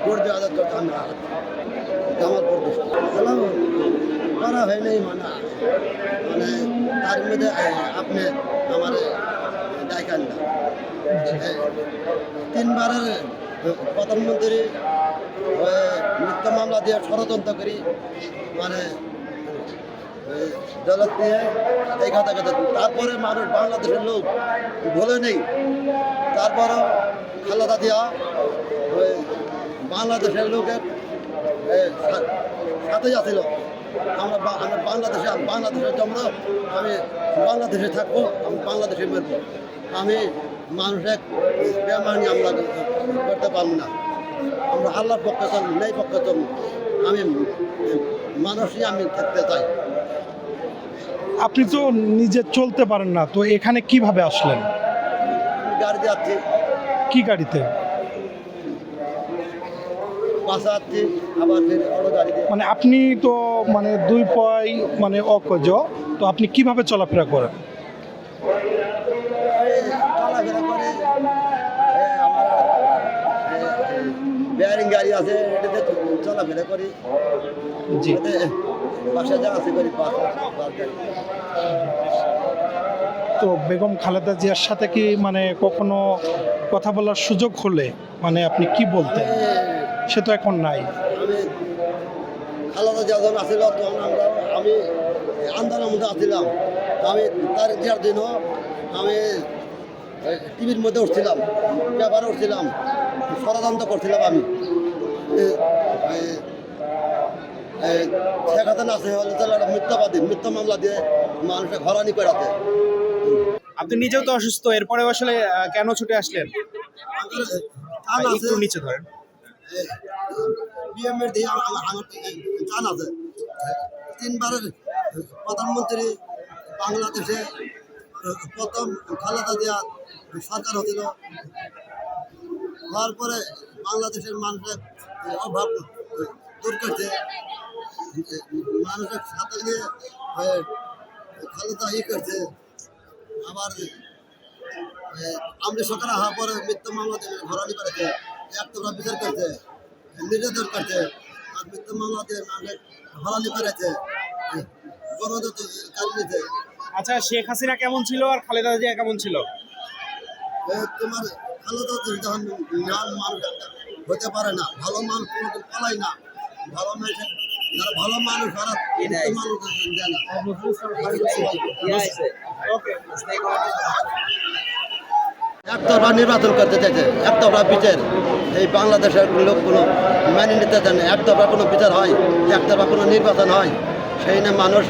Vote দেওয়া দরকার আমরা জামাল প্রদেশ করা হয় নাই মানে তার মধ্যে আপনি আমার দেখেন না তিনবারের প্রধানমন্ত্রী মিথ্যা মামলা দিয়ে ষড়যন্ত্র করি মানে দলত দিয়ে এই কথা তারপরে মানুষ বাংলাদেশের লোক বলে নেই তারপরও খালেদা জিয়া ওই বাংলাদেশের লোকের সাথেই আছিল আমরা বাংলাদেশের জন্য আমি বাংলাদেশে থাকবো আমি বাংলাদেশে মরবো আমি মানুষের বেমানি আমরা করতে পারবো না আমরা আল্লাহর পক্ষে চলবো নেই পক্ষে চলবো আমি মানুষই আমি থাকতে চাই। আপনি তো নিজে চলতে পারেন না, তো এখানে কিভাবে আসলেন? গাড়ি যাচ্ছি। কি গাড়িতে? বাসা যাচ্ছি, আবার অটো গাড়িতে। মানে আপনি তো মানে দুই পাই মানে অকজ, তো আপনি কিভাবে চলাফেরা করেন? চলাফেরা করে আমার বেয়ারিং গাড়ি আছে, এটাতে চলাফেরা করি। জি, বাসা যা আছে করি বাস গাড়ি। তো বেগম খালেদা জিয়ার সাথে কি মানে কখনো কথা বলার সুযোগ হলে মানে আপনি কি বলতেন? সে তো এখন নাই। আমি খালেদা জিয়া যখন আসছিল তখন আমি আন্দোলনের মধ্যে আসছিলাম। আমি তার যার জন্য আমি টিভির মধ্যে উঠছিলাম, পেপারে উঠছিলাম, ষড়যন্ত্র করছিলাম। আমি শেখ হাসিনা আছে মিথ্যাবাদী, মিথ্যা মামলা দিয়ে মানুষের হয়রানি করাতে। আপনি নিজেও তো অসুস্থ, এরপরে আসলে কেন ছুটে আসলেন? একটু নিচে ধরেন। বিএমএর দিয়ে আমার চান আছে। তিনবারের প্রধানমন্ত্রী বাংলাদেশে প্রথম খালেদা জিয়া সরকার হয়েছিল। হওয়ার পরে বাংলাদেশের মানুষের অভাব দূর করছে, মানুষের সাথে নিয়ে খালেদা করছে। আবার আমরা সরকার হওয়ার পরে মৃত্যু মামলা দিয়ে ঘরানি করেছে, একতলা বিচার করছে, নির্যাতন করছে, আর মৃত্যু মামলা দিয়ে মানুষের ঘরানি করেছে, গণতন্ত্র কাজ নিয়েছে। আচ্ছা, শেখ হাসিনা কেমন ছিল আর খালেদা জিয়া কেমন ছিল? তোমার খালেদা যখন মানুষ হতে পারে না, ভালো মানুষ কোনোদিন পালাই না, ভালো মানুষ যারা ভালো মানুষ তারা মানুষ দেয় না। একতরফা নির্বাচন করতে চাইছে, একতরফা বিচার এই বাংলাদেশের লোক কোনো মেনে নিতে চায় না। একতরফা কোনো বিচার হয়, একতরফা কোনো নির্বাচন হয়, সেই না মানুষ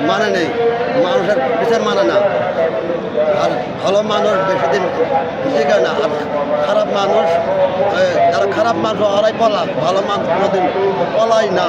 মানে নেই, মানুষের বিচার মানে না। আর ভালো মানুষ বেশি দিন শেখায় না, আর খারাপ মানুষ যারা খারাপ মানুষ ওরাই পলা, ভালো মানুষ কোনোদিন পলাই না।